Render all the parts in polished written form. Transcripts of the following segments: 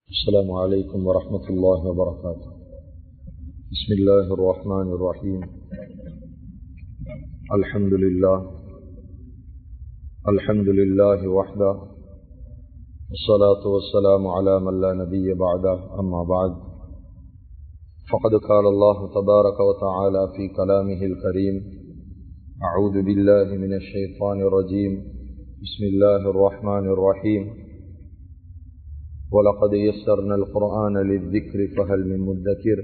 السلام عليكم ورحمة الله وبركاته. بسم الله الرحمن الرحيم. الحمد لله وحده، والصلاة والسلام على من لا نبي بعده، أما بعد، فقد قال الله تبارك وتعالى في كلامه الكريم: أعوذ بالله من الشيطان الرجيم، بسم الله الرحمن الرحيم. وَلَقَدْ يَسَّرْنَا الْقُرْآنَ لِلذِّكْرِ فَهَلْ مِن مُدَّكِرٍ.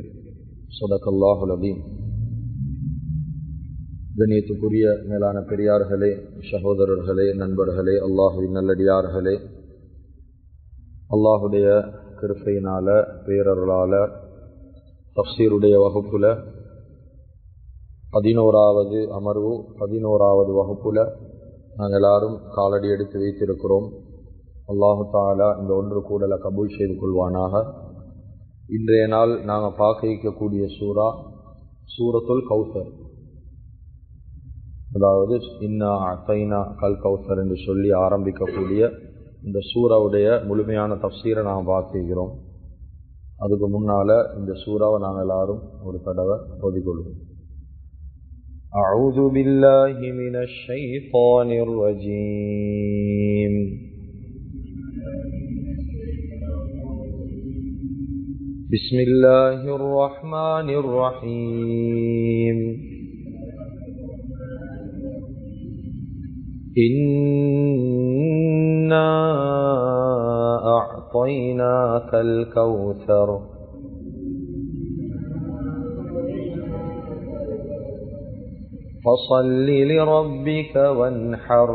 صدق الله العظيم. கண்ணியத்துக்குரிய மேலான பெரியார்களே, சகோதரர்களே, நண்பர்களே, அல்லாஹுவின் நல்லடியார்களே, அல்லாஹுடைய கிருபையினால பேரருளால தஃப்சீருடைய வகுப்புல 11வது அமர்வு 11வது வகுப்புல நாங்கள் எல்லாரும் காலடி எடுத்து வைத்திருக்கிறோம். அல்லாஹு தாலா இந்த ஒன்று கூடலை கபூல் செய்து கொள்வானாக. இன்றைய நாள் நாங்கள் பார்க்க வைக்கக்கூடிய சூரா சூரத்துல் கௌசர், அதாவது இன்னா அத்தைனா கல் கௌசர் என்று சொல்லி ஆரம்பிக்கக்கூடிய இந்த சூறாவுடைய முழுமையான தஃப்சீரை நாம் பார்க்க வைக்கிறோம். அதுக்கு முன்னால் இந்த சூறாவை நாங்கள் எல்லாரும் ஒரு தடவை ஓதிக்கொள்வோம். அஊது பில்லாஹி மினஷ் ஷைத்தானிர் ரஜீம். بسم الله الرحمن الرحيم. إنا أعطيناك الكوثر فصل لربك وانحر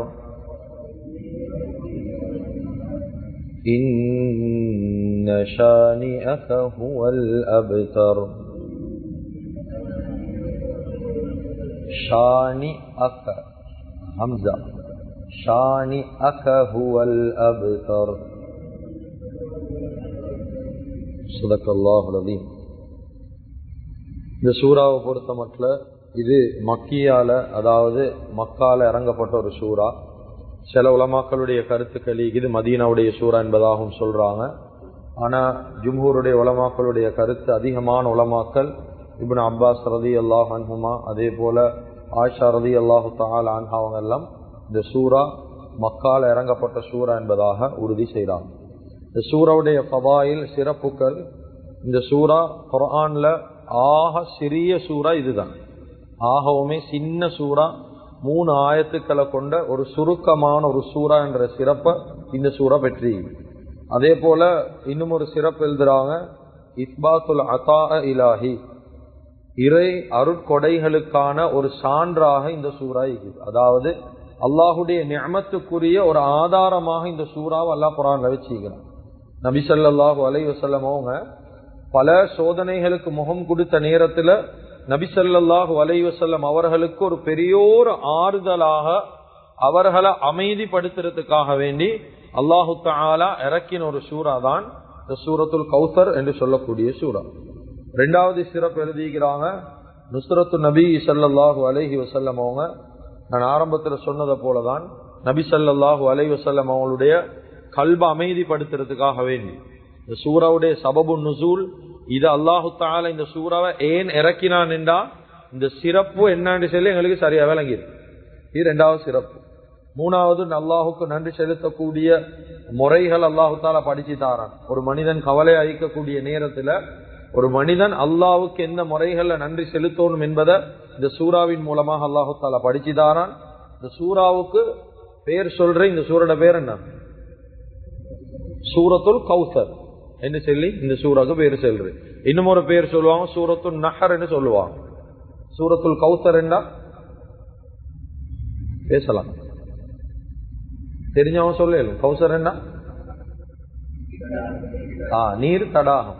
إن شانئك هو الأبتر. شانئك همزة، شانئك هو الأبتر. صدق الله العظيم. இந்த சூறாவை பொறுத்த மட்டும் இது மக்கியால, அதாவது மக்கால இறங்கப்பட்ட ஒரு சூறா. சில உலமாக்களுடைய கருத்துக்கள் இது மதீனாவுடைய சூறா என்பதாகவும் சொல்றாங்க. ஆனால் ஜும்ஹூருடைய உலமாக்களுடைய கருத்து, அதிகமான உலமாக்கள் இப்னு அப்பாஸ் ரதி அல்லாஹ் அன்ஹுமா, அதே போல ஆயிஷா ரதி அல்லாஹு தஆலா அன்ஹா அவங்க எல்லாம் இந்த சூறா மக்கால இறங்கப்பட்ட சூறா என்பதாக உறுதி செய்கிறாங்க. இந்த சூறாவுடைய ஃபதாயில் சிறப்புகள், இந்த சூறா குர்ஆன்ல ஆக சிறிய சூறா இதுதான். ஆகவுமே சின்ன சூறா, 3 ஆயத்துக்களை கொண்ட ஒரு சுருக்கமான ஒரு சூறா என்ற சிறப்பை இந்த சூறா பெற்றி. அதே போல இன்னும் ஒரு சிறப்பு எழுதுறாங்க, இஸ்பாத்துல் அத்தா இலாஹி, இறை அருட்கொடைகளுக்கான ஒரு சான்றாக இந்த சூறா இருக்குது. அதாவது அல்லாஹுடைய நிஅமத்துக்குரிய ஒரு ஆதாரமாக இந்த சூறாவை அல்லாஹ் குர்ஆன்ல வச்சிருக்கிறான். நபி ஸல்லல்லாஹு அலைஹி வஸல்லம் அவங்க பல சோதனைகளுக்கு முகம் கொடுத்த நேரத்தில் நபி ஸல்லல்லாஹு அலைஹி வஸல்லம் அவர்களுக்கு ஒரு பெரியோர் ஆறுதலாக, அவர்களை அமைதிப்படுத்துறதுக்காக வேண்டி அல்லாஹு தஆலா இறக்கின ஒரு சூறா தான் இந்த சூரத்துல் கௌசர் என்று சொல்லக்கூடிய சூறா. 2வது சிறப்பு எழுதிக்கிறாங்க, நுஸ்ரத்து நபி ஸல்லல்லாஹு அலைஹி வஸல்லம் அவங்க, நான் ஆரம்பத்தில் சொன்னதை போலதான் நபி ஸல்லல்லாஹு அலைஹி வஸல்லம் அவங்களுடைய கல்பை அமைதிப்படுத்துறதுக்காக வேண்டி இந்த சூறாவுடைய சபபு நுசூல், இது அல்லாஹு தஆலா இந்த சூறாவை ஏன் இறக்கினான் என்றா இந்த சிறப்பு என்னன்னு சொல்லி எங்களுக்கு சரியா விளங்கிடும். இது 2வது சிறப்பு. 3வது, அல்லாஹுக்கு நன்றி செலுத்தக்கூடிய முறைகள் அல்லாஹு தஆலா படிச்சு தாரான். ஒரு மனிதன் கவலை அளிக்கக்கூடிய நேரத்தில் ஒரு மனிதன் அல்லாஹுக்கு எந்த முறைகள்ல நன்றி செலுத்தணும் என்பதை இந்த சூறாவின் மூலமாக அல்லாஹு தஆலா படிச்சு தாரான். இந்த சூறாவுக்கு பேர் சொல்றேன். இந்த சூரோட பேர் என்ன? சூரத்துல் கௌசர் என்று சொல்லி இந்த சூறாவுக்கு பேர் சொல்றேன். இன்னும் ஒரு பேர் சொல்லுவாங்க, சூரத்துல் நஹர் என்று சொல்லுவாங்க. சூரத்துல் கௌசர் என்றா பேசலாம், தெரிஞ்சவங்க சொல்லலும். கௌசர் என்ன? நீர் தடாகம்.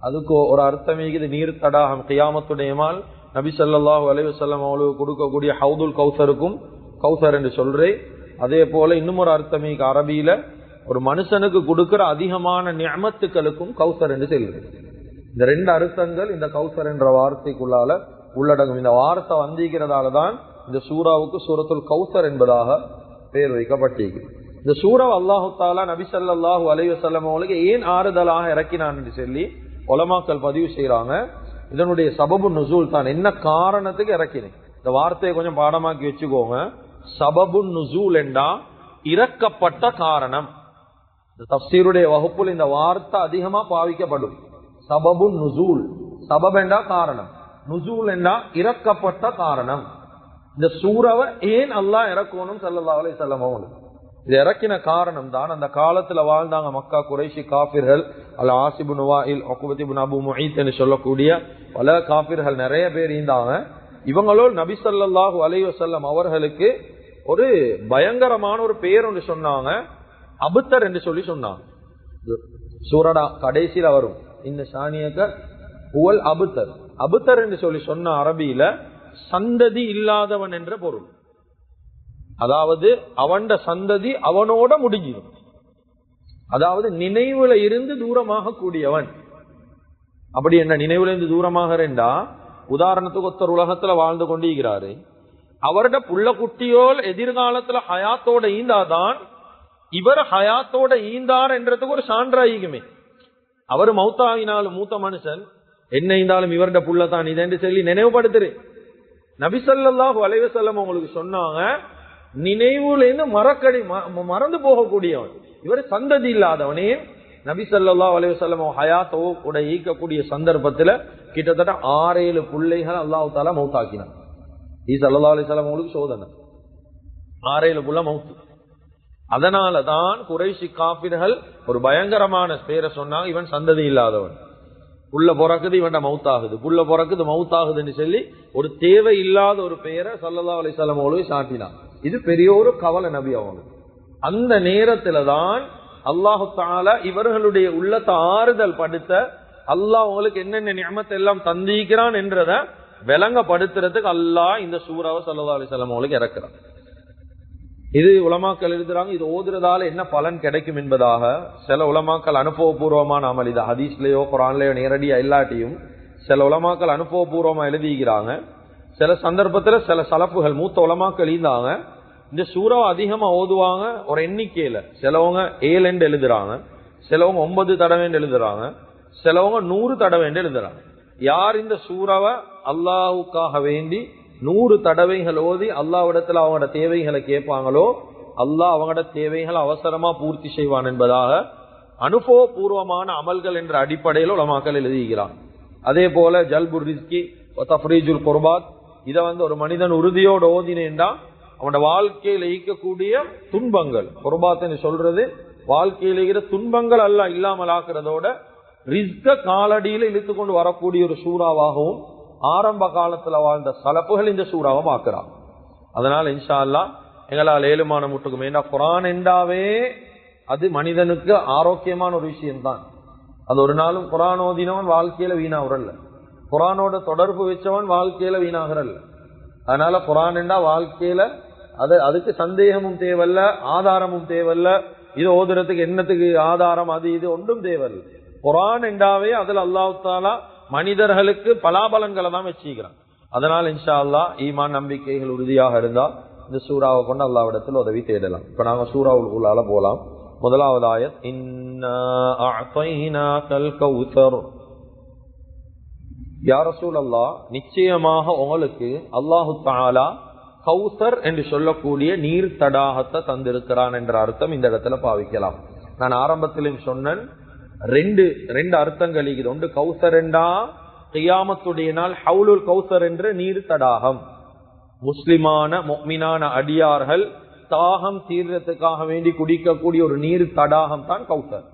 அதுக்கு ஒரு அர்த்தம் இருக்குது, நீர் தடாகம். கியாமத்துடைய நாள் நபி ஸல்லல்லாஹு அலைஹி வஸல்லம் அவங்களுக்கு கொடுக்கக்கூடிய ஹவுதுல் கௌசருக்கும் கௌசர் என்று சொல்றேன். அதே போல இன்னும் ஒரு அர்த்தம் அரபியில ஒரு மனுஷனுக்கு கொடுக்கிற அதிகமான நிஅமத்துக்களுக்கும் கௌசர் என்று சொல்றேன். இந்த 2 அர்த்தங்கள் இந்த கௌசர் என்ற வார்த்தைக்குள்ளால உள்ளடங்கும். இந்த வார்த்தை வந்திருக்கிறதால தான் இந்த சூறாவுக்கு சூரத்துல் கௌசர் என்பதாக பெயர் வைக்கப்பட்டிருக்கு. இந்த சூறாவை அல்லாஹு தஆலா நபி ஸல்லல்லாஹு அலைஹி வஸல்லம் அவங்களுக்கு ஏன் ஆறுதலாக இறக்கினான் என்று சொல்லி உலமாக்கள் பதிவு செய்யறாங்க. இதனுடைய சபபு நுசூல் தான், என்ன காரணத்துக்கு இறக்கினேன். இந்த வார்த்தையை கொஞ்சம் பாடமாக்கி வச்சுக்கோங்க. சபபு நுசூல் என்றா இறக்கப்பட்ட காரணம். இந்த தஃப்சீருடைய வகுப்புல இந்த வார்த்தை அதிகமா பாவிக்கப்படும். சபபு நுசூல், சபப் என்றா காரணம், நுசூல் என்றா இறக்கப்பட்ட காரணம். இந்த சூறாவை ஏன் அல்லாஹ் இறக்கணும் ஸல்லல்லாஹு அலைஹி வஸல்லம் அவங்களுக்கு, இது இறக்கின காரணம் தான் அந்த காலத்துல வாழ்ந்தாங்க மக்கா குறைஷி காபிர்கள், அல் ஆசிபு நுவாயில் உக்பத் இப்னு அபு முஈத் என்று சொல்லக்கூடிய பல காபிர்கள் நிறைய பேர் இருந்தாங்க. இவங்களோடு நபி ஸல்லல்லாஹு அலைஹி வஸல்லம் அவர்களுக்கு ஒரு பயங்கரமான ஒரு பெயர் ஒன்று சொன்னாங்க, அபுத்தர் என்று சொல்லி சொன்னாங்க. சூரா கடைசியில வரும், இந்த ஷானியக புவல் அபுத்தர். அபுத்தர் என்று சொல்லி சொன்ன அரபியில சந்ததி இல்லாதவன் என்ற பொருள். அதாவது அவன் சந்ததி அவனோட முடிஞ்சிடும், அதாவது நினைவுல இருந்து தூரமாக கூடியவன். அப்படி என்ன நினைவுல இருந்து தூரமாக இருந்தா, உதாரணத்துக்கு ஒருத்தர் உலகத்துல வாழ்ந்து கொண்டிருக்கிறாரு, அவரோட புள்ள குட்டியோல் எதிர்காலத்துல ஹயாத்தோட ஈந்தாதான் இவர் ஹயாத்தோட ஈந்தார் என்றதுக்கு ஒரு சான்றாயுமே. அவர் மௌத்தாகினாலும் மூத்த மனுஷன் என்ன ஈந்தாலும் இவரோட புள்ளதான் இது என்று சொல்லி நினைவுபடுத்துறேன். நபி ஸல்லல்லாஹு அலைஹி வஸல்லம் உங்களுக்கு சொன்னாங்க, நினைவுல இருந்து மறந்து போகக்கூடியவன் இவர் சந்ததி இல்லாதவனே. நபி ஸல்லல்லாஹு அலைஹி வஸல்லம் ஹயாத்தோ கூட ஈக்கக்கூடிய சந்தர்ப்பத்துல கிட்டத்தட்ட 6-7 பிள்ளைகள் அல்லாஹ் தஆலா மௌத்தாக்கினான். ஸல்லல்லாஹு அலைஹி வஸல்லம் உங்களுக்கு சோதனை, 6-7 புள்ள மௌத்து. அதனாலதான் குறைஷி காபிர்கள் ஒரு பயங்கரமான பேரை சொன்னாங்க, இவன் சந்ததி இல்லாதவன், புள்ள பிறக்குது இவன் மௌத்தாகுது, புள்ள பிறக்குது மௌத்தாகுதுன்னு சொல்லி ஒரு தேவை இல்லாத ஒரு பெயரை ஸல்லல்லாஹு அலைஹி வஸல்லம் அவங்களுக்கு சாட்டினான். இது பெரிய ஒரு கவலை நபி அவங்களுக்கு. அந்த நேரத்துல தான் அல்லாஹு தஆலா இவர்களுடைய உள்ளத்தை ஆறுதல் படுத்த, அல்லாஹ் அவங்களுக்கு என்னென்ன நிஅமத் எல்லாம் தந்திக்கிறான் என்றதை விளங்கப்படுத்துறதுக்கு அல்லாஹ் இந்த சூறாவை ஸல்லல்லாஹு அலைஹி வஸல்லம் அவங்களுக்கு இறக்குறான். இது உலமாக்கள் எழுதுறாங்க, இது ஓதுறதால என்ன பலன் கிடைக்கும் என்பதாக. சில உலமாக்கள் அனுபவபூர்வமான அமல், இது ஹதீஸ்லயோ குர்ஆன்லயோ நேரடியா இல்லாட்டியும் சில உலமாக்கள் அனுபவபூர்வமா எழுதிக்கிறாங்க. சில சந்தர்ப்பத்துல சில சலப்புகள் மூத்த உலமாக்கள் இருந்தாங்க, இந்த சூறாவை அதிகமா ஓதுவாங்க ஒரு எண்ணிக்கையில. சிலவங்க 7 என்று எழுதுறாங்க, சிலவங்க 9 தடவை என்று எழுதுறாங்க, சிலவங்க 100 தடவை என்று எழுதுறாங்க. யார் இந்த சூறாவை அல்லாஹ்வுக்காக வேண்டி 100 தடவைகள் ஓதி அல்லாஹ்விடத்துல அவங்களோட தேவைகளை கேட்பாங்களோ, அல்லாஹ் அவங்களோட தேவைகளை அவசரமா பூர்த்தி செய்வான் என்பதாக அனுபவபூர்வமான அமல்கள் என்ற அடிப்படையில் உலமாக்கள் எழுதுகிறான். அதே போல ஜல்புர் ரிஸ்கி தஃப்ரீஜுல் குர்பாத், இதை ஒரு மனிதன் உறுதியோடு ஓதினேன்டா அவனோட வாழ்க்கையில ஈக்கக்கூடிய துன்பங்கள், குர்பாத் என்று சொல்றது வாழ்க்கையில இருக்கிற துன்பங்கள் அல்லாஹ் இல்லாமல் ஆக்குறதோட ரிஸ்க காலடியில இழுத்து கொண்டு வரக்கூடிய ஒரு சூறாவாகவும் ஆரம்ப காலத்துல வாழ்ந்த சலப்புகள் இந்த சூறாவை ஆக்குறான். அதனால இன்ஷா அல்லாஹ் எங்களால் ஏழுமான முட்டுக்கும். ஏன்னா குர்ஆன் என்றாவே அது மனிதனுக்கு ஆரோக்கியமான ஒரு விஷயம்தான். அது ஒரு நாளும் குர்ஆன் ஓதினவன் வாழ்க்கையில வீணாகிறல்ல, குர்ஆனோட தொடர்பு வச்சவன் வாழ்க்கையில வீணாகிறல்ல. அதனால குர்ஆன் என்றா வாழ்க்கையில அதுக்கு சந்தேகமும் தேவையில்ல, ஆதாரமும் தேவையில்ல, இது ஓதுறதுக்கு என்னத்துக்கு ஆதாரம் அது இது ஒன்றும் தேவையில்லை. குர்ஆன் என்றாவே அதுல அல்லாஹ் தஆலா மனிதர்களுக்கு பலாபலன்களை தான் வச்சுக்கிறான். அதனால இன்ஷா அல்லாஹ் ஈமான் நம்பிக்கைகள் உறுதியாக இருந்தா இந்த சூறாவை கொண்டு அல்லாஹ்விடத்தில் உதவி தேடலாம். இப்ப நாங்க சூறாவுல் உள்ளால போலாம். முதலாவது ஆயத், இன்னா அஅதைனாகல் கௌஸர். யா ரசூலல்லாஹ், நிச்சயமாக உங்களுக்கு அல்லாஹு தஆலா கௌஸர் என்று சொல்லக்கூடிய நீர் தடாகத்தை தந்திருக்கிறான் என்ற அர்த்தம் இந்த இடத்துல பாவிக்கலாம். நான் ஆரம்பத்திலும் சொன்னேன், ரெண்டு அர்த்தங்கள் இருக்குது. ஒன்று கௌசர் என்றா கியாமத்துடைய நாள் ஹவுலுல் கௌசர் என்ற நீர் தடாகம், முஸ்லிமான முஃமினான அடியார்கள் தாகம் தீர்றதுக்காக வேண்டி குடிக்கக்கூடிய ஒரு நீர் தடாகம் தான் கௌசர்.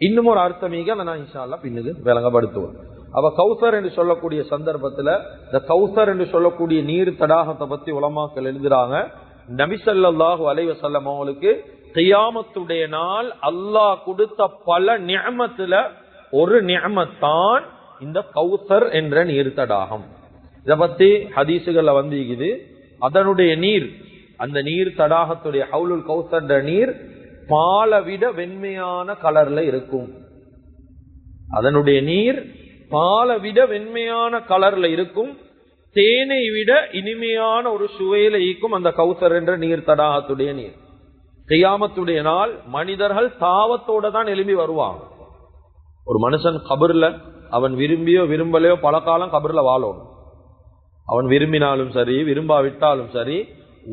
இன்னும் ஒரு அர்த்தம் அதை நான் இன்ஷா அல்லாஹ் பின்னுக்கு விளங்கப்படுத்துவேன். அவ கௌசர் என்று சொல்லக்கூடிய சந்தர்ப்பத்துல இந்த கௌசர் என்று சொல்லக்கூடிய நீர் தடாகத்தை பத்தி உலமாக்கள் எழுதுறாங்க. நபி ஸல்லல்லாஹு அலைஹி வஸல்லம் அவங்களுக்கு கியாமத்துடைய நாள் அல்லாஹ் கொடுத்த பல நிஅமத்துல ஒரு நிஅமத்தான் இந்த கௌசர் என்ற நீர் தடாகம். இத பத்தி ஹதீசுகள்ல வந்திருக்குது. அதனுடைய நீர், அந்த நீர் தடாகத்துடைய ஹவுலுல் கௌசர் என்ற நீர் பாலை விட வெண்மையான கலர்ல இருக்கும். அதனுடைய நீர் பாலை விட வெண்மையான கலர்ல இருக்கும், தேனை விட இனிமையான ஒரு சுவையில ஈக்கும் அந்த கௌசர் என்ற நீர் தடாகத்துடைய நீர். கியாமத்துடைய நாள் மனிதர்கள் தாவத்தோட தான் எழும்பி வருவாங்க. ஒரு மனுஷன் கபர்ல அவன் விரும்பியோ விரும்பலையோ பல காலம் கபர்ல வாழணும். அவன் விரும்பினாலும் சரி விரும்பாவிட்டாலும் சரி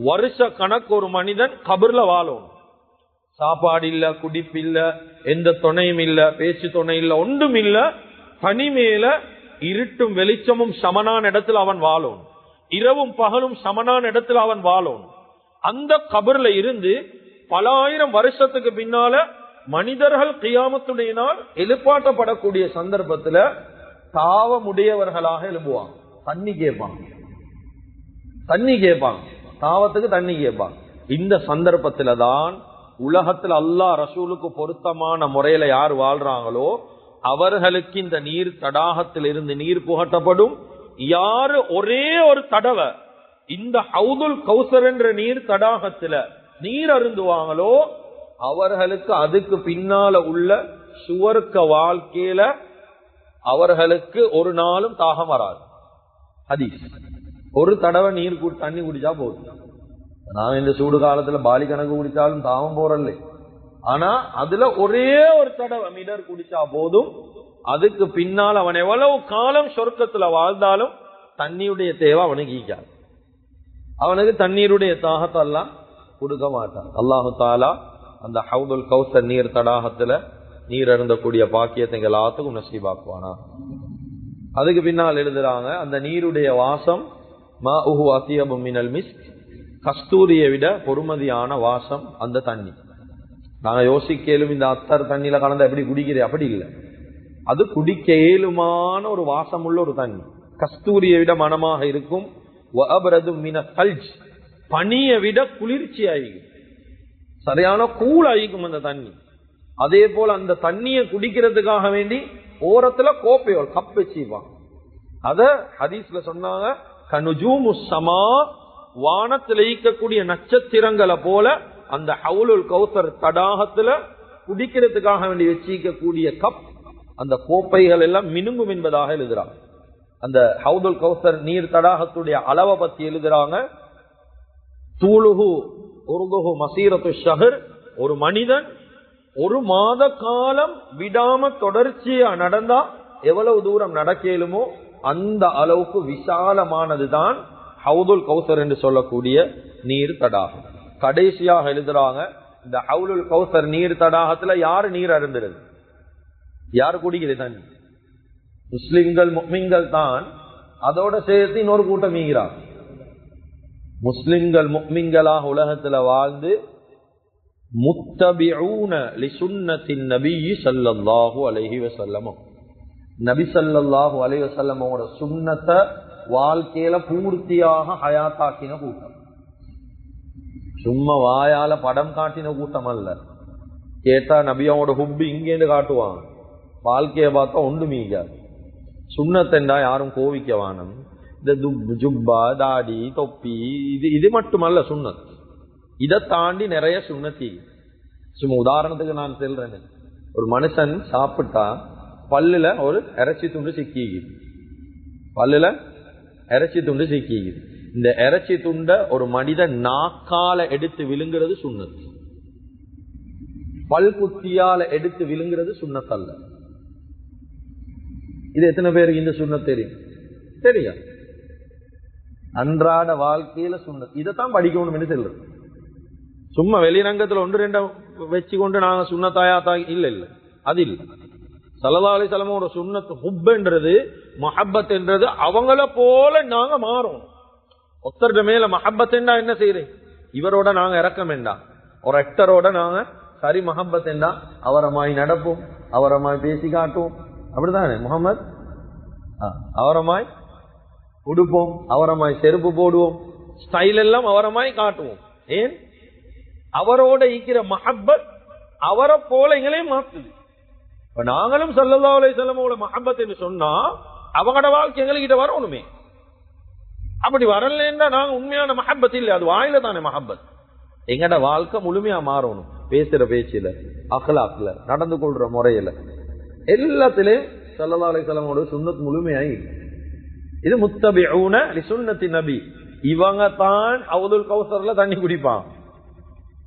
வருஷ கணக்கு ஒரு மனிதன் கபர்ல வாழணும். சாப்பாடு இல்ல, குடிப்பு இல்ல, எந்த துணையும் இல்ல, பேச்சு துணை இல்ல, ஒன்றும் இல்ல. தனிமேல இருட்டும் வெளிச்சமும் சமனான இடத்துல அவன் வாழும். இரவும் பகலும் சமனான இடத்துல அவன் வாழும். அந்த கபர்ல இருந்து பல ஆயிரம் வருஷத்துக்கு பின்னால மனிதர்கள் கியாமத்துடைய நாள் எழுப்பாட்டப்படக்கூடிய சந்தர்ப்பத்துல தாவமுடையவர்களாக எழுப்புவாங்க. தண்ணி கேட்பாங்க, தாவத்துக்கு தண்ணி கேட்பாங்க. இந்த சந்தர்ப்பத்துல தான் உலகத்துல அல்லாஹ் ரசூலுக்கு பொருத்தமான முறையில யார் வாழ்றாங்களோ அவர்களுக்கு இந்த நீர் தடாகத்தில் இருந்து நீர் புகட்டப்படும். யாரு ஒரே ஒரு தடவை இந்த ஹவுதுல் கௌசர் என்ற நீர் தடாகத்துல நீர் அருந்துவாங்களோ அவர்களுக்கு அதுக்கு பின்னால உள்ள சுவர்க்க வாழ்க்கையில அவர்களுக்கு ஒரு நாளும் தாகம் வராது. ஹதீஸ். ஒரு தடவை நீர் தண்ணி குடிச்சா போதும். நான் இந்த சூடு காலத்துல பாலி கணக்கு குடிச்சாலும் தாகம் போறல்ல. ஆனா அதுல ஒரே ஒரு தடவை மீடர் குடிச்சா போதும். அதுக்கு பின்னால் அவன் எவ்வளவு காலம் சொர்க்கத்துல வாழ்ந்தாலும் தண்ணியுடைய தேவை அவனுக்கு ஈக்காது. அவனுக்கு தண்ணீருடைய தாகத்தெல்லாம் கொடுக்க மாட்டான். அல்லாஹு தாலா அந்த ஹவுதுல் கௌசர் நீர் தடாகத்துல நீர் அருந்தக்கூடிய பாக்கியத்தை எல்லாத்துக்கும் நசீபாக்குவானா. அதுக்கு பின்னால் எழுதுறாங்க அந்த நீருடைய வாசம் மாஉஹு அத்யபு மினல் மிஸ்க், கஸ்தூரியை விட பொறுமதியான வாசம் அந்த தண்ணி. நாங்க யோசிக்கலும் இந்த அத்தர் தண்ணியில கலந்து எப்படி குடிக்கிறேன், அப்படி இல்லை. அது குடிக்க ஏழுமான ஒரு வாசம் உள்ள ஒரு தண்ணி. கஸ்தூரியை விட மனமாக இருக்கும். பனியை விட குளிர்ச்சி ஆகிக்கும், சரியான கூல் ஆகிக்கும் அந்த தண்ணி. அதே போல அந்த தண்ணியை குடிக்கிறதுக்காக வேண்டி ஓரத்துல கோப்பையோட கப் வச்சுப்பாங்க. அத ஹதீஸ்ல சொன்னாங்க, கனுஜூமு ஸமா, வானத்தில் ஈக்கக்கூடிய நட்சத்திரங்களை போல அந்த ஹவுலுல் கௌசர் தடாகத்துல குடிக்கிறதுக்காக வேண்டி வச்சிக்கக்கூடிய கப், அந்த கோப்பைகள் எல்லாம் மினுங்கும் என்பதாக எழுதுறாங்க. அந்த ஹவுதுல் கௌசர் நீர் தடாகத்துடைய அளவை பத்தி எழுதுறாங்க. தூளுஹு உருதுஹு மசீரத்து ஷஹர், ஒரு மனிதன் ஒரு மாத காலம் விடாம தொடர்ச்சியா நடந்தா எவ்வளவு தூரம் நடக்கலுமோ அந்த அளவுக்கு விசாலமானதுதான் ஹவுதுல் கௌசர் என்று சொல்லக்கூடிய நீர் தடாகம். கடைசியாக எழுதுறாங்க, இந்த ஹவுலுல் கௌசர் நீர் தடாகத்துல யாரு நீர் அருந்துறது, யாரு குடிக்கிறது தண்ணி? முஸ்லிம்கள் முஃமின்கள் தான். அதோட சேர்த்து இன்னொரு கூட்டம் ஈகிறார். முஸ்லிம்கள் முஃமின்களாக உலகத்துல வாழ்ந்து முத்தபிஊன லிசுன்னத்தின் நபியி ஸல்லல்லாஹு அலைஹி வஸல்லம், நபி ஸல்லல்லாஹு அலைஹி வஸல்லமோட சுன்னத்தை வாழ்க்கையில பூர்த்தியாக ஹயாத்தாக்கின கூட்டம். சும்மா வாயால படம் காட்டின கூட்டம் அல்ல. கேட்டா நபியோட ஹுப்பு இங்கேன்னு காட்டுவாங்க, வாழ்க்கையை பார்த்தா ஒன்று மீகாது. சுண்ணத்தெண்டா யாரும் கோவிக்க வானம். இந்த ஜுப்பா தாடி தொப்பி இது மட்டுமல்ல சுண்ணத். இதை தாண்டி நிறைய சுண்ணத்தி. சும்மா உதாரணத்துக்கு நான் சொல்றேன், ஒரு மனுஷன் சாப்பிட்டா பல்லுல ஒரு இறைச்சி துண்டு சிக்கிக்குது, பல்லுல இறைச்சி துண்டு சிக்கிக்குது. இந்த இறைச்சி துண்ட ஒரு மனிதன் நாக்கால எடுத்து விழுங்குறது சுண்ணத், பல் குத்தியால எடுத்து விழுங்குறது சுண்ணத் அல்ல. இது எத்தனை பேருக்கு இந்த சுண்ணத் தெரியும்? சரியா? அன்றாட வாழ்க்கையில சுண்ணத் இதைத்தான் படிக்கணும் என்று சொல்றது. சும்மா வெளிரங்கத்துல ஒன்று ரெண்ட வச்சு கொண்டு நாங்க சுண்ணத்தாயா இல்ல இல்ல, அது இல்ல. ஸல்லல்லாஹு அலைஹி வஸல்லம் ஒரு சுண்ணத் ஹுப்ன்றது மஹப்பத் என்றது அவங்கள போல நாங்க மாறோம். ஒருத்தருட மேல மஹப்பத் என்றா என்ன செய்யறேன், இவரோட நாங்க இறக்கம் வேண்டா, ஒரு ஆக்டரோட நாங்க சரி மஹப்பத் என்றா அவரமாய் நடப்போம், அவரமாய் பேசி காட்டுவோம். அப்படித்தானே முகமது? அவரமாய் உடுப்போம், அவரமாய் செருப்பு போடுவோம், ஸ்டைல் எல்லாம் அவரமாய் காட்டுவோம். ஏன்? அவரோட ஈக்கிற மஹப்பத் அவரை போல எங்களையும் மாத்துது. நாங்களும் ஸல்லல்லாஹு அலைஹி வஸல்லமோட மஹப்பத் என்று சொன்னா அவங்களோட வாழ்க்கை எங்ககிட்ட வரணுமே. அப்படி வரலன்னா நாங்க உண்மையான மஹப்பத் இல்லை, அது வாயில தானே மஹப்பத். எங்கட வாழ்க்கை முழுமையா மாறணும். பேசுற பேச்சில, அக்லாக்ல, நடந்து கொள்ற முறையில, எல்லாத்திலையும் ஸல்லல்லாஹு அலைஹி வஸல்லமோட சுன்னத் முழுமையாய். இது முத்தபிஊன லிசுன்னத்தி நபி. இவங்க தான் ஹவுதுல் கௌசர்ல தண்ணி குடிப்பாங்க.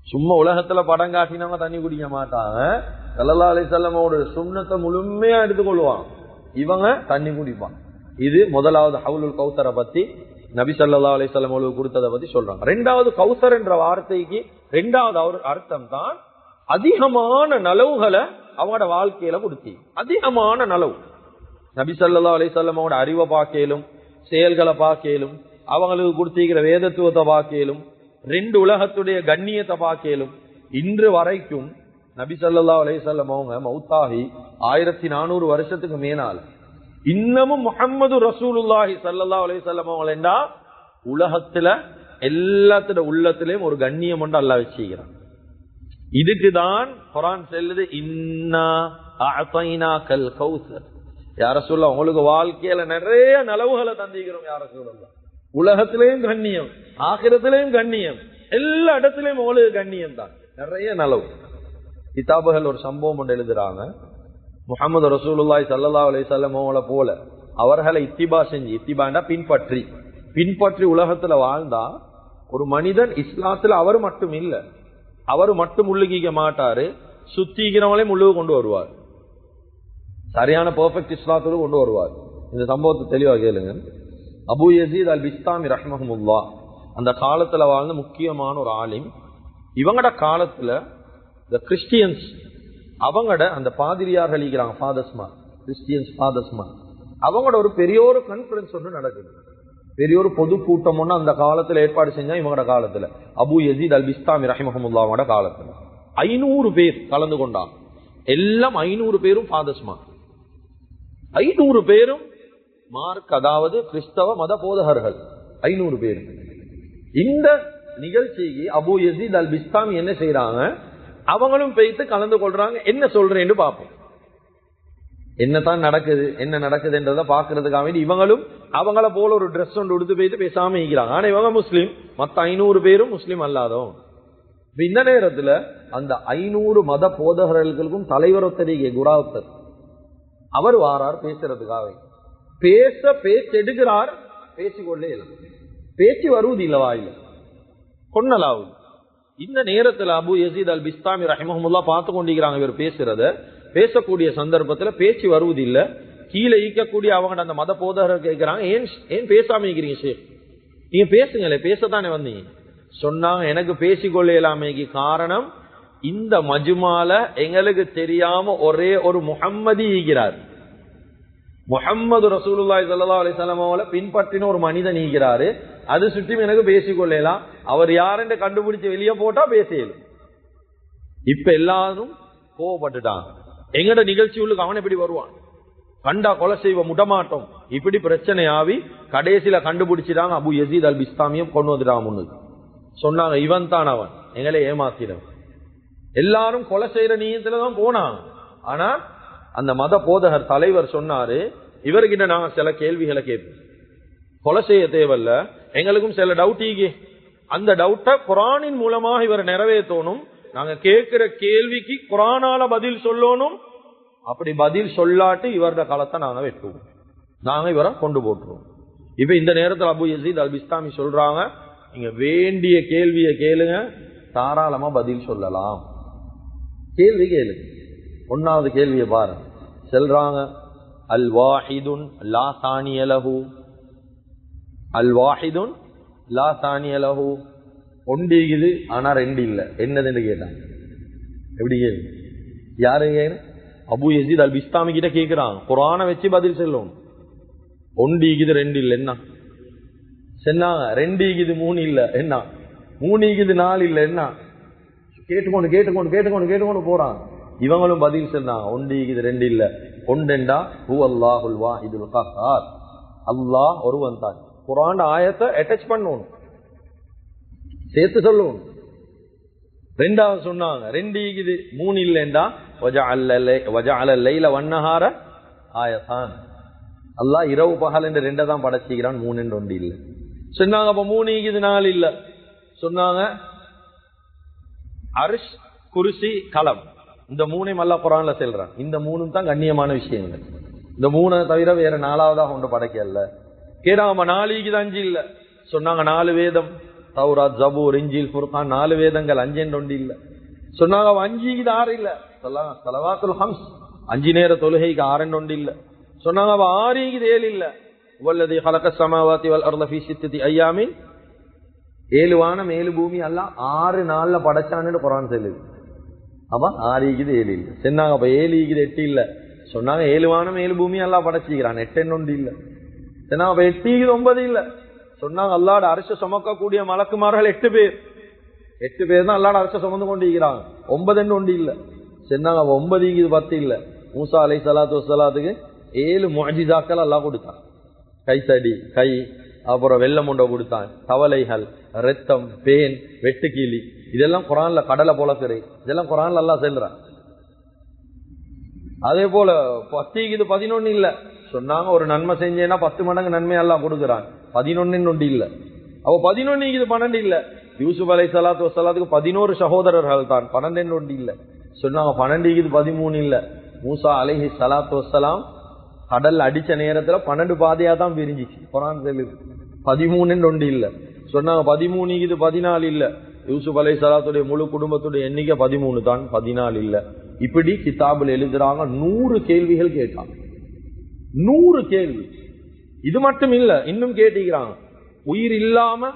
சும்மா உலகத்துல படம் காட்டினவங்க தண்ணி குடிக்க மாட்டாங்க. ஸல்லல்லாஹு அலைஹி வஸல்லமோட சுன்னத்தை முழுமையா எடுத்துக்கொள்வாங்க. இவங்க தண்ணி குடிப்பாங்க. இது முதலாவது ஹவுலுல் கௌசரை பத்தி நபி ஸல்லல்லாஹு அலைஹி வஸல்லம் அவங்களுக்கு கொடுத்ததை பத்தி சொல்றாங்க. ரெண்டாவது, கௌசர் என்ற வார்த்தைக்கு ரெண்டாவது அர்த்தம் தான் அதிகமான நலவுகளை அவங்களோட வாழ்க்கையில கொடுத்தி. அதிகமான நலவு நபி ஸல்லல்லாஹு அலைஹி வஸல்லமோட அறிவை பார்க்கலும், செயல்களை பார்க்கலும், அவங்களுக்கு கொடுத்திருக்கிற வேதத்துவத்தை பார்க்கலும், ரெண்டு உலகத்துடைய கண்ணியத்தை பார்க்கலும். இன்று வரைக்கும் நபி ஸல்லல்லாஹு அலைஹி வஸல்லம் அவங்க மௌத்தாகி 1400 வருஷத்துக்கு மேலால இன்னமும் முஹம்மது ரசூலுல்லாஹி ஸல்லல்லாஹு அலைஹி வஸல்லம் அவங்களா உலகத்துல எல்லாத்தோட உள்ளத்திலையும் ஒரு கண்ணியம் கொண்டு அல்லாஹ் வச்சிருக்கிறான். இதுக்குதான் குர்ஆன் சொல்லுது, இன்னா அஅதைனாக்கல் கௌஸர். யா ரசூலுல்லாஹ், உங்களுக்கு வாழ்க்கையில நிறைய நலவுகளை தந்திக்கிறோம் யா ரசூலுல்லாஹ். உலகத்திலேயும் கண்ணியம், ஆகிரத்திலேயும் கண்ணியம், எல்லா இடத்திலையும் உங்களுக்கு கண்ணியம் தான், நிறைய நலவு. கிதாபுகள் ஒரு சம்பவம் ஒன்று எழுதுறாங்க. முஹம்மது ரசூலுல்லாஹி ஸல்லல்லாஹு அலைஹி வஸல்லம் அவங்கள போல அவர்களை இத்திபா செஞ்சு, இத்திபாண்டா பின்பற்றி உலகத்துல வாழ்ந்தா ஒரு மனிதன் இஸ்லாத்துல அவர் மட்டும் இல்ல, அவர் மட்டும் முள்ளுகிக்க மாட்டாரு, சுத்திக்கிறவங்களே முள்ளுக்கு கொண்டு வருவார், சரியான பெர்ஃபெக்ட் இஸ்லாத்துக்கு கொண்டு வருவார். இந்த சம்பவத்தை தெளிவா கேளுங்க. அபு யசீத் அல் பிஸ்தாமி ரஹ்மஹுல்லாஹ் அந்த காலத்துல வாழ்ந்த முக்கியமான ஒரு ஆலிம். இவங்கட காலத்துல இந்த கிறிஸ்டியன்ஸ் அவங்கட அந்த பாதிரியார்கள் இருக்கிறாங்க, ஃபாதர்ஸ்மார், கிறிஸ்டியன்ஸ் ஃபாதர்ஸ்மார், அவங்களோட ஒரு பெரிய ஒரு கான்ஃபரன்ஸ் ஒன்று நடக்குது, பெரிய ஒரு பொதுக்கூட்டம் ஒன்று அந்த காலத்துல ஏற்பாடு செஞ்சா. இவங்களோட காலத்துல அபு யசீத் அல் பிஸ்தாமி ரஹ்மஹுல்லாஹ் அவங்களோட காலத்துல 500 பேர் கலந்து கொண்டாங்க. எல்லாம் 500 பேரும் ஃபாதர்ஸ்மார், 500 பேரும் மார்க், அதாவது கிறிஸ்தவ மத போதகர்கள் 500 பேர். இந்த நிகழ்ச்சிக்கு அபு யசீத் அல் பிஸ்தாமி என்ன செய்யறாங்க, அவங்களும் போயிட்டு கலந்து கொள்றாங்க. என்ன சொல்றேன்னு பார்ப்போம், என்னதான் நடக்குது, என்ன நடக்குதுன்றத பாக்குறதுக்காக வேண்டி இவங்களும் அவங்கள போல ஒரு ட்ரெஸ் ஒன்று உடுத்து போயிட்டு பேசாம இருக்கிறாங்க. ஆனா இவங்க முஸ்லீம், மத்த 500 பேரும் முஸ்லீம் அல்லாதவங்க. இந்த நேரத்துல அந்த 500 மத போதகர்களுக்கும் தலைவர் ஒத்தரிகை குராவுத்தர் அவர் வாரார் பேசுறதுக்காக. பேச்சு எடுக்கிறார், பேசிக்கொள்ளே இல்லை, பேச்சு வருவது இல்ல, வாயில கொன்னலாவும். இந்த நேரத்துல அபு யசீத் அல் பிஸ்தாமி ரஹ்மஹுல்லாஹ் பார்த்து கொண்டிருக்கிறாங்க. இவர் பேசுறத, பேசக்கூடிய சந்தர்ப்பத்துல பேச்சு வருவது இல்ல. கீழே ஈக்கக்கூடிய அவங்க அந்த மத போதகர்கள் கேட்கிறாங்க, ஏன் பேசாம இருக்கிறீங்க ஷேக், நீங்க பேசுங்களே, பேசத்தானே வந்தீங்க. சொன்னாங்க, எனக்கு பேசிக்கொள்ள இயலாமைக்கு காரணம் இந்த மஜ்மால எங்களுக்கு தெரியாம ஒரே ஒரு முஹம்மதி ஈகிறார், முஹம்மது ரசூலுல்லாஹி ஸல்லல்லாஹு அலைஹி வஸல்லம் அவங்கள பின்பற்றின ஒரு மனிதன் ஈகிறாரு, அது சுற்றி எனக்கு பேசிக்கொள்ளலாம், அவர் யாருன்னு கண்டுபிடிச்சு வெளியே போட்டா பேசலாம். இப்ப எல்லாரும் கோவப்பட்டுட்டாங்க, எங்கட நிகழ்ச்சி உள்ளுக்கு அவன் எப்படி வருவான், கண்டா கொலை செய்வ முடமாட்டோம், இப்படி பிரச்சனை ஆவி கடைசியில கண்டுபிடிச்சிட்டாங்க. அபு யசீத் அல் பிஸ்தாமியும் கொண்டு வந்துட்டாங்க முன்னுக்கு. சொன்னாங்க, இவன் தான் அவன், எங்களை ஏமாத்தினவன். எல்லாரும் கொலை செய்யற நீயத்துலதான் போனாங்க. ஆனா அந்த மத போதகர் தலைவர் சொன்னாரு, இவர்கிட்ட நாங்க சில கேள்விகளை கேட்போம், கொலை செய்ய தேவையில்ல, எங்களுக்கும் சில டவுட் ஈகே, அந்த டவுட்டை குர்ஆனின் மூலமாக இவர் நிறைவேற்றணும், நாங்க கேட்கிற கேள்விக்கு குர்ஆனால பதில் சொல்லணும், அப்படி பதில் சொல்லாட்டி இவரோட களத்தை நாங்க வெட்டுவோம், நாங்க இவரை கொண்டு போட்டுருவோம். இப்ப இந்த நேரத்தில் அபு யசீத் அல் பிஸ்தாமி சொல்றாங்க, நீங்க வேண்டிய கேள்வியை கேளுங்க, தாராளமா பதில் சொல்லலாம், கேள்வி கேளுங்க. ஒன்னாவது கேள்வியை பாருங்க, சொல்றாங்க, அல் வாஹிதுன் லா தானிய லஹு, அல் வாஹிதுன் லா தானிய லஹு, ஒண்டிக்குது ஆனா ரெண்டு இல்ல, என்னதுன்னு கேட்டாங்க. எப்படி கேள்வி, யாரு கேட்க? அபு யசீத் அல் பிஸ்தாமி கிட்ட கேட்கிறாங்க, குர்ஆனை வச்சு பதில் சொல்லணும். ஒண்டிக்குது ரெண்டு இல்ல என்ன சொன்னாங்க, ரெண்டிக்குது 3 இல்ல என்ன, 3க்குது 4 இல்ல என்ன, கேட்டுக்கொண்டு கேட்டுக்கொண்டு கேட்டுக்கொண்டு கேட்டுக்கொண்டு போறாங்க. இவங்களும் பதில் சொன்னாங்க, ஒண்டிக்குது 2 இல்ல, ஒண்டெண்டா ஹுவல்லாஹுல் வாஹிதுல் கஹ்ஹார், அல்லாஹ் ஒருவன் தான். குர்ஆன் ஆயத்தை அட்டாச் பண்ணணும், சேர்த்து சொல்லணும். ரெண்டாவது சொன்னாங்க, 2க்குது 3 இல்லைண்டா வஜஅல லைல வன்னஹார ஆயதான், அல்லாஹ் இரவு பகல் என்று 2 தான் படைச்சிக்கிறான், 3 என்று 1 இல்ல சொன்னாங்க. அப்ப 3க்குது 4 இல்ல சொன்னாங்க. அர்ஷ், குர்சி, கலம், இந்த 3ஐயும் அல்லாஹ் குர்ஆன்ல சொல்றான். இந்த 3ம் தான் கண்ணியமான விஷயங்கள், இந்த 3 தவிர வேற 4வதாக ஒன்று படைக்கல. கேடாம 4க்குது 5 இல்ல சொன்னாங்க. 4 வேதம், தௌராத், ஜபூர், இன்ஜீல், ஃபுர்கான் 4 வேதங்கள், 5 ஒன்று இல்ல. சொன்னாங்க 5 இது 6 இல்ல. ஸலவாத்துல் ஹம்ஸ் 5 நேர தொழுகைக்கு 6 ஒன்று இல்ல. சொன்னாங்க 6 இது 7 இல்ல. வல்லதி ஹலக ஸமாவாதி வல் அர்த ஃபீ 6 அய்யாமின் 7 வானம் 7 பூமி அல்லாஹ் 6 நாள்ல படைச்சான்னு குர்ஆன் சொல்லுது. அப்ப 6 இது 7 இல்ல. சொன்னாங்க அப்ப 7 இது 8 இல்ல. சொன்னாங்க 7 வானம் 7 பூமி அல்லாஹ் படைச்சிக்கிறான், 8 ஒன்று இல்ல. சொன்னாங்க அப்ப 8 இது 9 இல்ல. சொன்னாங்க அல்லாஹ்வுடைய அர்ஷ சுமக்கக்கூடிய மலக்குமார்கள் 8 பேர். 8 பேர் தான் அல்லாஹ்வுடைய அர்ஷ சுமந்து கொண்டிருக்கிறாங்க. 9 ஒன்று இல்ல. சொன்னாங்க அப்ப 9 இது 10 இல்ல. மூசா அலைஹிஸ்ஸலாத்து வஸ்ஸலாத்துக்கு 7 முஅஜிசாக்கள் அல்லாஹ் கொடுத்தான். கைத்தடி, கை, அப்புறம் வெள்ளம் உண்டை கொடுத்தான், தவளைகள், ரத்தம், பேன், வெட்டுக்கிளி, இதெல்லாம் குர்ஆன்ல கடலை போலக்குறை, இதெல்லாம் குர்ஆன்ல அல்லாஹ் சொல்றான். அதே போல 10 இது 11 இல்ல. சொன்னாங்க ஒரு நன்மை செஞ்சேன்னா 10 மடங்கு நன்மை எல்லாம் கொடுக்குறான், 11 ஒன்று இல்ல. அவ 11 இது 12 இல்ல. யூசுப் அலைஹிஸ்ஸலாத்து வஸ்ஸலாத்துக்கு 11 சகோதரர்கள் தான், 12 ஒன்று இல்ல. சொன்னாங்க 12 இது 13 இல்ல. மூசா அலைஹிஸ்ஸலாத்து வஸ்ஸலாம் கடல் அடிச்ச நேரத்துல 12 பாதையா தான் பிரிஞ்சிச்சு, குர்ஆன் சொல்லுது. 13 ஒன்று இல்ல. சொன்னாங்க 13 இது 14 இல்ல. யூசுப் அலைஹிஸ்ஸலாத்துடைய முழு குடும்பத்துடைய எண்ணிக்கை 13 தான், 14 இல்ல. இப்படி கிதாபுல எழுதுறாங்க. 100 கேள்விகள் கேட்டாங்க, 100 கேள்வி. இது மட்டும் இல்ல, இன்னும் கேட்டிருக்கிறாங்க. உயிர் இல்லாம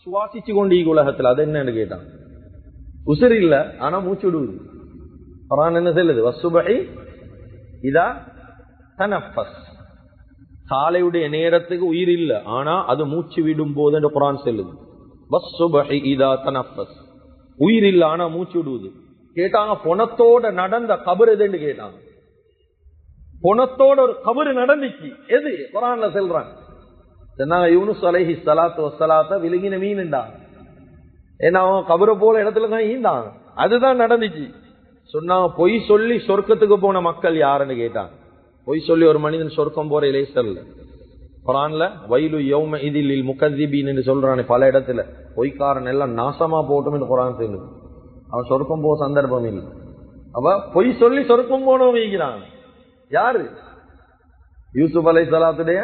சுவாசிச்சு கொண்டு உலகத்துல அது என்னன்னு கேட்டாங்க. உசிர் இல்ல ஆனா மூச்சு விடுவது. குர்ஆன் என்ன சொல்லுது? வஸ்ஸுபஹி இதா தனஃபஸ், காலையுடைய நேரத்துக்கு உயிர் இல்ல ஆனா அது மூச்சு விடும் போது என்று குர்ஆன் சொல்லுது. வஸ்ஸுபஹி இதா தனஃபஸ், உயிர் இல்ல ஆனா மூச்சு விடுவது. கேட்டாங்க பொணத்தோட நடந்த கபர் எதுன்னு கேட்டாங்க. பொணத்தோட ஒரு கபர் நடந்துச்சு, எது? குர்ஆன்ல சொல்றாங்க. சொன்னாங்க யூனுஸ் அலைஹிஸ்ஸலாத்து வஸ்ஸலாத்த விழுங்கின மீன்டாங்க. ஏன்னா அவன் கபரை போல இடத்துல தான் ஈந்தாங்க, அதுதான் நடந்துச்சு. சொன்னாங்க பொய் சொல்லி சொர்க்கத்துக்கு போன மக்கள் யாருன்னு கேட்டாங்க. பொய் சொல்லி ஒரு மனிதன் சொர்க்கம் போற இலேசல்ல. குர்ஆன்ல வைலு யௌம இதில் லில் முகذிபீன் என்று சொல்றானே பல இடத்துல, பொய்க்காரன் எல்லாம் நாசமா போட்டும் என்று குர்ஆன் சொல்லுது. அவன் சொர்க்கம் போக சந்தர்ப்பம் இல்லை. அவ பொய் சொல்லி சொர்க்கம் போனவங்க இருக்கிறாங்க. யாரு? யூசுப் அலைஹிஸ்ஸலாத்துடைய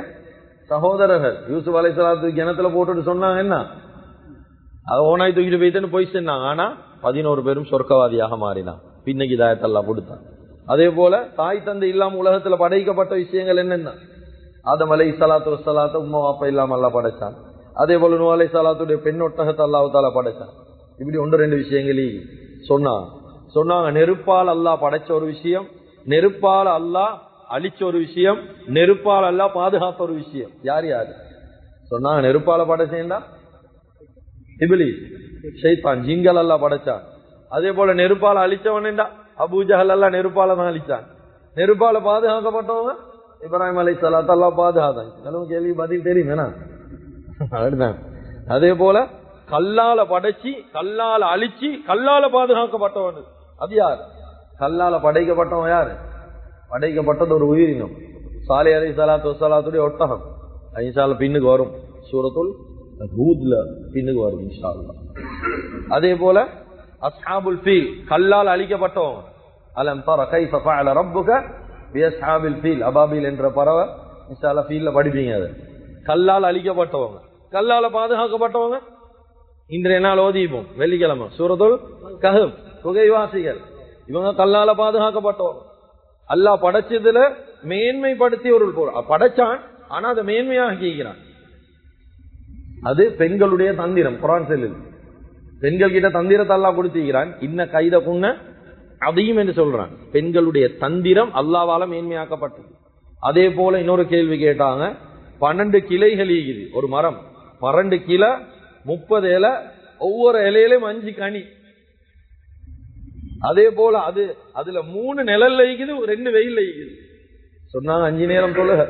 சகோதரர்கள். யூசுப் அலைஹிஸ்ஸலாத்து கிணத்துல போட்டுட்டு சொன்னாங்க என்ன, அது ஓனாய் தூக்கிட்டு போயிட்டு பொய் சொன்னாங்க. ஆனா 11 பேரும் சொர்க்கவாதியாக மாறினான். பின்னைக்கு இதாயத்தை அல்லாஹ் கொடுத்தான். அதே போல தாய் தந்தை இல்லாம உலகத்துல படைக்கப்பட்ட விஷயங்கள் என்னென்ன? ஆதம் அலைஹிஸ்ஸலாத்து வஸ்ஸலாத்த உம்மா வாப்பா இல்லாம அல்லாஹ் படைச்சான். அதே போல நூஹ் அலைஹிஸ்ஸலாத்துடைய பெண் ஒட்டகத்தை அல்லாஹ் தஆலா படைச்சான். இப்படி 1-2 விஷயங்களே சொன்னாங்க. நெருப்பால் அல்லாஹ் படைச்ச ஒரு விஷயம், நெருப்பால் அல்லாஹ் அழிச்ச ஒரு விஷயம், நெருப்பால் அல்லாஹ் பாதுகாத்த ஒரு விஷயம். யார் யாரு சொன்னாங்க? நெருப்பால படைச்சேன்டா இப்லீஸ், ஷைத்தான், ஜின்கள் அல்லாஹ் படைச்சான். அதே போல நெருப்பால அழிச்சவன்டா அபூ ஜஹல் அல்லாஹ் நெருப்பால தான் அழிச்சான். நெருப்பால பாதுகாக்கப்பட்டவங்க இப்ராஹிம் அலைஹிஸ்ஸலாத்து அல்லாஹ் பாதுகாத்தான். கேள்வி பதில் தெரியும் என்ன? அதே போல கல்லால படைச்சி, கல்லால அழிச்சு, கல்லால பாதுகாக்கப்பட்டவன் அது யார்? கல்லால படைக்கப்பட்டவன் யாரு? படைக்கப்பட்டது ஒரு உயிரினம். சாலிஹ் அலைஹிஸ்ஸலாத்து வஸ்ஸலாத்துடைய ஒட்டகம். இன்ஷா அல்லாஹ் பின்னுக்கு வரும், சூரத்துல் ஹூத்ல பின்னுக்கு வரும் இன்ஷா அல்லாஹ். அதே போல அஸ்ஹாபுல் ஃபீல், கல்லால் அழிக்கப்பட்டவங்க. அலம் தர கைஃப ஃபஅல ரப்புக பி அஸ்ஹாபில் ஃபீல், அபாபில் என்ற பறவை இன்ஷா அல்லாஹ் ஃபீல்ல படிப்பீங்க. அது கல்லால் அழிக்கப்பட்டவங்க. கல்லால பாதுகாக்கப்பட்டவங்க இன்றைய நாள் ஓதிப்போம் வெள்ளிக்கிழமை சூரத்துல் கஹஃப், குகைவாசிகள். இவங்க கல்லால பாதுகாக்கப்பட்டவங்க. அல்லாஹ் படைச்சதுல மேன்மைப்படுத்தி ஒரு படைச்சான், ஆனா அதை மேன்மையாக கேட்கிறான். அது பெண்களுடைய தந்திரம். குர்ஆன் சொல்லுது, பெண்கள் கிட்ட தந்திரத்தை அல்லாஹ் கொடுத்திருக்கிறான். இன்ன கைத புண்ண அதையும் என்று சொல்றான். பெண்களுடைய தந்திரம் அல்லாஹ்வால மேன்மையாக்கப்பட்டது. அதே போல இன்னொரு கேள்வி கேட்டாங்க. 12 கிளைகள் ஈகுது ஒரு மரம், 12 கிளை, 30 இலை, ஒவ்வொரு இலையிலும் 5 கனி. அதே போல அதுல 3 நிழல்ல ஈகுது, 2 வெயில்ல ஈகுது. சொன்னாங்க 5 நேரம் தொழுக.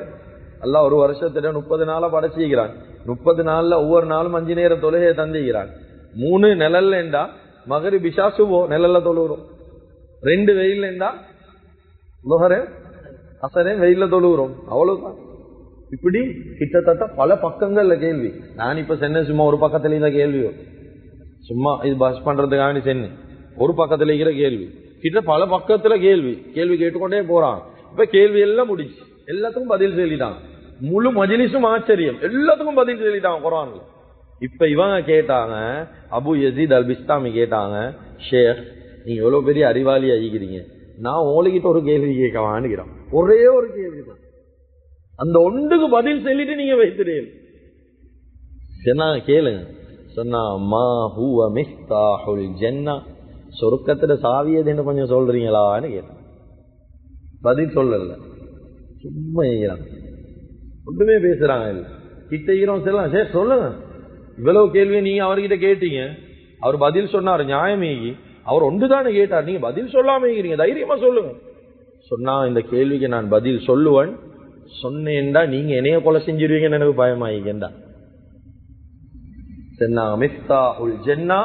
அல்லாஹ் ஒரு வருஷத்துல 30 நாளா படைச்சிக்கிறான். 30 நாள்ல ஒவ்வொரு நாளும் 5 நேரம் தொழுகையை தந்திக்கிறான். 3 நிழல்ல என்றா மகரிப் இஷா சுபோ நிழல்ல தொழுகிறோம். 2 வெயில்ல என்றா லுஹர் அஸர் வெயில்ல தொழுகிறோம். அவ்வளவுதான். இப்படி கிட்டத்தட்ட பல பக்கங்கள்ல கேள்வி. நான் இப்ப சென்னை சும்மா ஒரு பக்கத்துல இந்த கேள்வி, சும்மா இது பஸ் பண்றதுக்காக சென்னை ஒரு பக்கத்துல இருக்கிற கேள்வி, கிட்ட பல பக்கத்துல கேள்வி கேட்டுக்கொண்டே போறான். இப்ப கேள்வி எல்லாம் முடிச்சு, எல்லாத்துக்கும் பதில் சொல்லிட்டான். முழு மஜ்லிஸும் ஆச்சரியம், எல்லாத்துக்கும் பதில் சொல்லிட்டான் குர்ஆன்ல. இப்ப இவங்க கேட்டாங்க, அபு யசீத் அல் பிஸ்தாமி கேட்டாங்க, ஷேக் நீங்க எவ்வளவு பெரிய அறிவாளி ஆகிக்கிறீங்க, நான் உங்ககிட்ட ஒரு கேள்வி கேட்கவான்னுக்கிறோம். ஒரே ஒரு கேள்வி தான், அந்த ஒன்றுக்கு பதில் சொல்லிட்டு நீங்க வைத்திருக்கீங்க. சொன்னா கேளுங்க. சொன்னா மா ஹுவ மிஃப்தாஹுல் ஜன்னah, சொர்க்கத்துல சாவியது என்ன கொஞ்சம் சொல்றீங்களான்னு கேட்டான். பதில் சொல்லல, சும்மா ஒன்றுமே பேசுறாங்க இல்ல. கிட்ட ஈரம் செல்லாம், சரி சொல்லுங்க, இவ்வளவு கேள்வியை நீங்க அவர்கிட்ட கேட்டீங்க, அவர் பதில் சொன்னாரு நியாயமேகி, அவர் ஒன்றுதானே கேட்டார், நீங்க பதில் சொல்லாம இருக்கிறீங்க, தைரியமா சொல்லுங்க. சொன்னா இந்த கேள்விக்கு நான் பதில் சொல்லுவேன், சொன்னேன்டா நீங்க என்னைய கொலை செஞ்சிருவீங்கன்னு எனக்கு பயமாயிக்கேண்டா. மிஃப்தாஹுல் ஜன்னah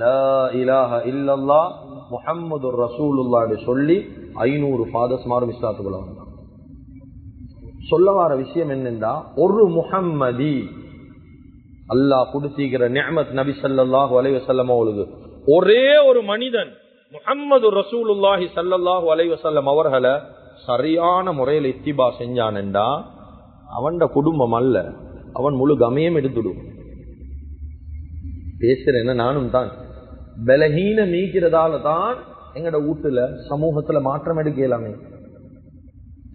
லா இலாஹ இல்லல்லாஹ் முஹம்மதுர் ரசூலுல்லாஹ் சொல்லி 500 ஃபாதர்ஸ் மாறும் இஸ்லாத்துக்குள்ள வந்தாங்க. சொல்ல வர விஷயம் என்னன்னா, ஒரு முஹம்மதி அல்லாஹ் கொடுத்திருக்கிற நிஅமத் நபி ஸல்லல்லாஹு அலைஹி வஸல்லம் அவர்களுக்கு ஒரே ஒரு மனிதன் முஹம்மது ரசூலுல்லாஹி ஸல்லல்லாஹு அலைஹி வஸல்லம் அவர்களை சரியான முறையில் இத்திபா செஞ்சானண்டா அவன் குடும்பம் அல்ல, அவன் முழு கமையும் எடுத்துடும். பேசுறேன் நானும் தான், பலஹீன நீக்கிறதால தான் எங்கட வீட்டுல சமூகத்துல மாற்றம் எடுக்கலாமே.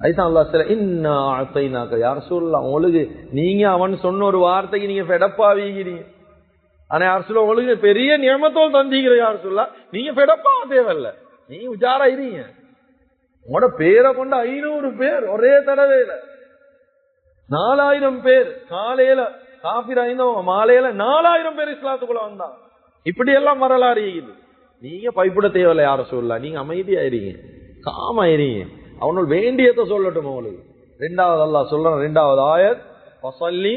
அதுதான் அல்லாஹ் சொல்ல, இன்னா அத்தைனாக யார் சொல்லலாம் உங்களுக்கு, நீங்க அவன் சொன்ன ஒரு வார்த்தைக்கு நீங்க ஃபெடப்பாவீங்க. ஆனா யார் சொல்ல உங்களுக்கு பெரிய நியமத்தோடு தந்திக்கிற, யார் சொல்ல நீங்க ஃபெடப்பா தேவையில்ல, நீங்க உஜாரா இருங்க. உங்களோட பேரை கொண்ட 500 பேர் ஒரே தடவையில 4000 பேர் காலையில காபிர் ஆயிருந்தவங்க மாலையில 4000 பேர் இஸ்லாத்துக்குள்ள வந்தாங்க. இப்படி எல்லாம் வரலாறு இருக்குது. நீங்க பயப்பட தேவையில்ல, யார சொல்லலாம், நீங்க அமைதியாயிருங்க, காமாயிருங்க, அவனோட வேண்டியதை சொல்லட்டும் உங்களுக்கு. ரெண்டாவது அல்லாஹ் சொல்றான், ரெண்டாவது ஆயத், ஃபஸல்லி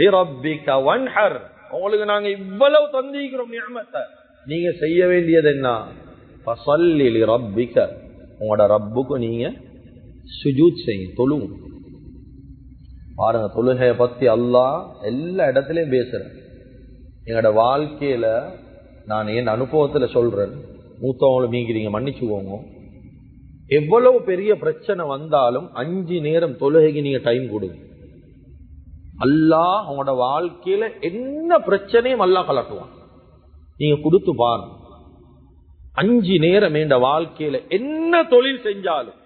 லிரப்பிக வன்ஹர், உங்களுக்கு நாங்க இவ்வளவு தந்திக்கிறோம் நிஅமத்தை, நீங்க செய்ய வேண்டியது என்ன, ஃபஸல்லி லிரப்பிக, உங்களோட ரப்புக்கு நீங்க சுஜூத் செய்யுங்க, தொழுங்க. பாருங்க, தொழுகைய பத்தி அல்லாஹ் எல்லா இடத்துலயும் பேசுறேன். எங்களோட வாழ்க்கையில நான் என் அனுபவத்துல சொல்றேன், மூத்தவங்களும் நீங்கிறீங்க மன்னிச்சுக்கோங்க, எவ்வளவு பெரிய பிரச்சனை வந்தாலும் 5 நேரம் தொழுகைக்கு நீங்க டைம் கொடுங்க. அல்லாஹ் உங்களோட வாழ்க்கையில என்ன பிரச்சனையும் அல்லாஹ் கலட்டுவான். நீங்க கொடுத்து பாருங்க. 5 நேரம் என்ற வாழ்க்கையில என்ன தொழில் செஞ்சாலும்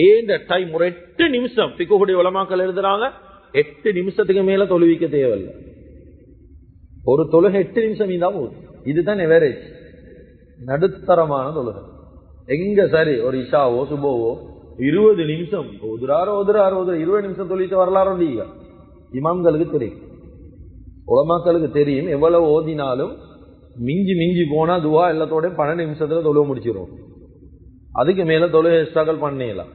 ஏண்ட டைம் ஒரு 8 நிமிஷம், பிக்குடைய உலமாக்கள் எழுதுறாங்க 8 நிமிஷத்துக்கு மேல தொழுவிக்க தேவையில்லை. ஒரு தொழுகை 8 நிமிஷம் தான் போகுது. இதுதான் எவரேஜ், நடுத்தரமான தொழுகை. எங்க சரி ஒரு இஷாவோ சுபோவோ 20 நிமிஷம் ஓதுறாரோ 20 நிமிஷம் தொழித்து வரலாரோ இல்லையா, இமாம்களுக்கு தெரியும், உலமாக்களுக்கு தெரியும். எவ்வளவு ஓதினாலும் மிஞ்சி மிஞ்சி போனா துவா எல்லாத்தோட 12 நிமிஷத்துல தொழுவ முடிச்சிடும். அதுக்கு மேல தொழுகை ஸ்ட்ரகிள் பண்ணலாம்.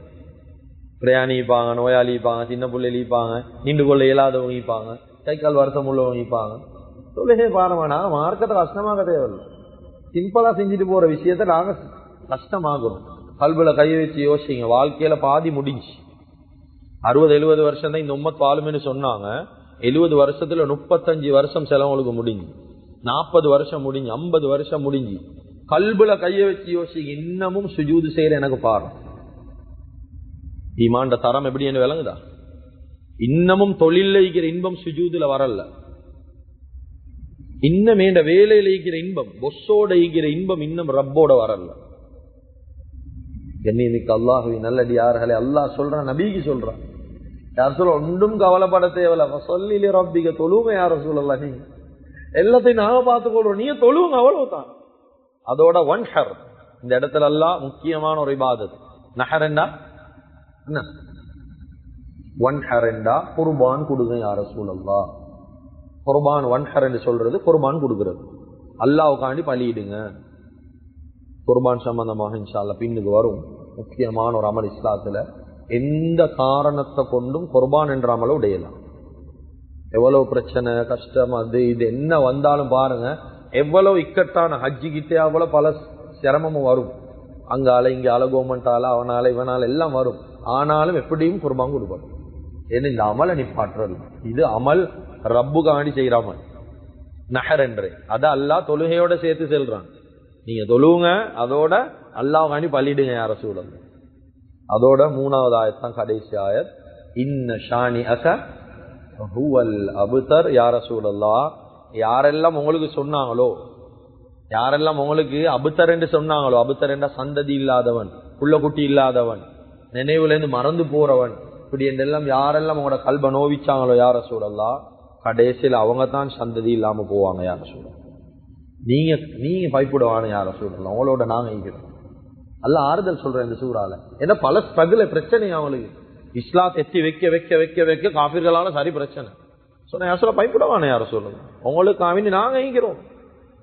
பிரயாணி இருப்பாங்க, நோயாளி இருப்பாங்க, சின்ன பிள்ளைகள் இருப்பாங்க, நீண்டு கொள்ள இயலாதவங்க இருப்பாங்க, கை கால் வருஷம் உள்ளவங்க இருப்பாங்க. தொழுகை பாருமானா மார்க்கத்தை கஷ்டமாக தேவையில்லை, சிம்பிளா செஞ்சுட்டு போற விஷயத்த நாங்க கஷ்டமாகணும். கல்வில கையை வச்சு யோசிங்க, வாழ்க்கையில பாதி முடிஞ்சு 60-70 வருஷம் தான் இந்த உம்மத் வாழும்னு சொன்னாங்க. 70 வருஷத்துல 35 வருஷம் செலவங்களுக்கு முடிஞ்சு, 40 வருஷம் முடிஞ்சு, 50 வருஷம் முடிஞ்சு. கல்புல கைய வச்சு யோசிங்க, இன்னமும் சுஜூது செய்யற எனக்கு பாரு. ஈமான்ட தரம் எப்படி என்ன விளங்குதா? இன்னமும் தொழில இருக்கிற இன்பம் சுஜூதுல வரல. இன்னும் என்ற வேலையில இருக்கிற இன்பம், பொஸ்ஸோட இருக்கிற இன்பம் இன்னும் ரப்போட வரல. கண்ணியமிக்க அல்லாஹ்வின் நல்லடியார்களே, அல்லாஹ் சொல்றான், நபிக்கு சொல்றான், யார் சொல்ல ஒன்றும் கவலைப்பட தேவையில்ல, ஃபஸல்லி லிரப்பிக, தொழுங்க யார சொல்லலாம், நீங்க எல்லாத்தையும் நாம பார்த்துக் கொள்றோம், நீங்க தொழுங்க, அவ்வளவுதான். அதோட வன்ஹர், இந்த இடத்துல எல்லாம் முக்கியமான ஒரு இபாதத். நஹரண்டா என்ன? வன்ஹரண்டா குர்பான் கொடுங்க யார ரசூலல்லாஹ். குர்பான் வன்ஹர் என்று சொல்றது குர்பான் கொடுக்கிறது, அல்லாஹ்வுக்காண்டி பலியிடுங்க. குர்பான் சம்பந்தமாக இன்ஷா அல்லாஹ் பின்னுக்கு வரும். முக்கியமான ஒரு அமல் இஸ்லாத்துல, எந்த காரணத்தை கொண்டும் குர்பான் என்ற அமலை உடையலாம். எவ்வளவு பிரச்சனை கஷ்டம் அது இது என்ன வந்தாலும் பாருங்க, எவ்வளவு இக்கட்டான ஹஜ்ஜி கிட்டே அவ்வளவு பல சிரமமும் வரும், அங்கால இங்க அல கவர்மெண்டால அவனால இவனால எல்லாம் வரும். ஆனாலும் எப்படியும் குர்பான் கொடுப்பாரு. ஏன்னா இந்த அமலை நிப்பாற்றல், இது அமல் ரப்புக்காண்டி செய்யற அமல் நஹர் என்று. அத அல்லாஹ் தொழுகையோட சேர்த்து செல்றான். நீங்க தொழுவுங்க, அதோட அல்லாஹ்காண்டி பள்ளிடுங்க யார ரசூலல்லாஹ். அதோட 3வது ஆயத் தான் கடைசி ஆயத், இன்ன ஷானிஅக ஹுவல் அபுதர் யா ரசூலல்லாஹ், யாரெல்லாம் உங்களுக்கு சொன்னாங்களோ, யாரெல்லாம் உங்களுக்கு அபுத்தர் என்று சொன்னாங்களோ, அபுத்தர் என்ற சந்ததி இல்லாதவன், புள்ள குட்டி இல்லாதவன், நினைவுல இருந்து மறந்து போறவன், இப்படி என்றெல்லாம் யாரெல்லாம் உங்களோட கல்ப நோவிச்சாங்களோ யா ரசூலல்லாஹ், கடைசியில் அவங்க தான் சந்ததி இல்லாம போவாங்க யா ரசூலல்லாஹ். நீங்க பயப்படுவான யா ரசூலல்லாஹ், உங்களோட நாங்க இருக்கிறோம். அல்லாஹ் ஆறுதல் சொல்றேன் இந்த சூறால. ஏன்னா பல ஸ்ட்ரகிள் பிரச்சனை அவங்களுக்கு, இஸ்லாத்தை எத்தி வைக்க வைக்க வைக்க வைக்க காபிர்களால சரி பிரச்சனை. சொன்ன யார பயப்படுவான யார சொல்லுங்க, உங்களுக்கு நாங்க ஈக்கிறோம்.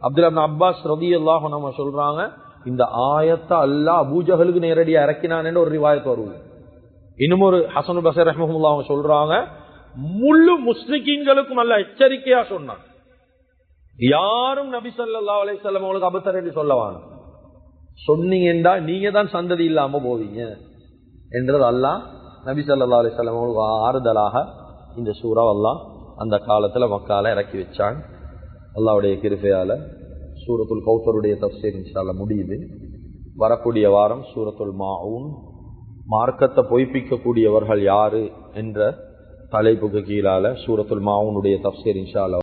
அப்துல்லா இப்னு அப்பாஸ் ரலியல்லாஹு அன்ஹு சொல்றாங்க, இந்த ஆயத்தை அல்லாஹ் அபூஜஹலுக்கு நேரடியா இறக்கினான்னு ஒரு ரிவாயத் வருது. இன்னும் ஒரு ஹஸனுல் பஸரி ரஹ்மஹுல்லாஹ் அவங்க சொல்றாங்க, முழு முஸ்லிம்களுக்கும் அல்லாஹ் எச்சரிக்கையா சொன்னாங்க, யாரும் நபி ஸல்லல்லாஹு அலைஹி வஸல்லம் உங்களுக்கு அபத்தர் என்று சொல்லவாங்க, சொன்னீங்கன்னா நீங்க தான் சந்ததி இல்லாம போவீங்க என்றது அல்லாஹ் நபி ஸல்லல்லாஹு அலைஹி வஸல்லம் உங்களுக்கு ஆறுதலாக இந்த சூரா அல்லாஹ் அந்த காலத்துல மக்கால இறக்கி வச்சாங்க. அல்லாஹ்வுடைய கிருபையால சூரத்துல் கௌசருடைய தஃப்சீர் இன்ஷா அல்லாஹ் முடியுது. வரக்கூடிய வாரம் சூரத்துல் மாஊன், மார்க்கத்தை பொய்ப்பிக்க கூடியவர்கள் யாரு என்ற தலைப்புக்கு கீழால சூரத்துல் மாஊனுடைய தஃப்சீர் இன்ஷா அல்லாஹ்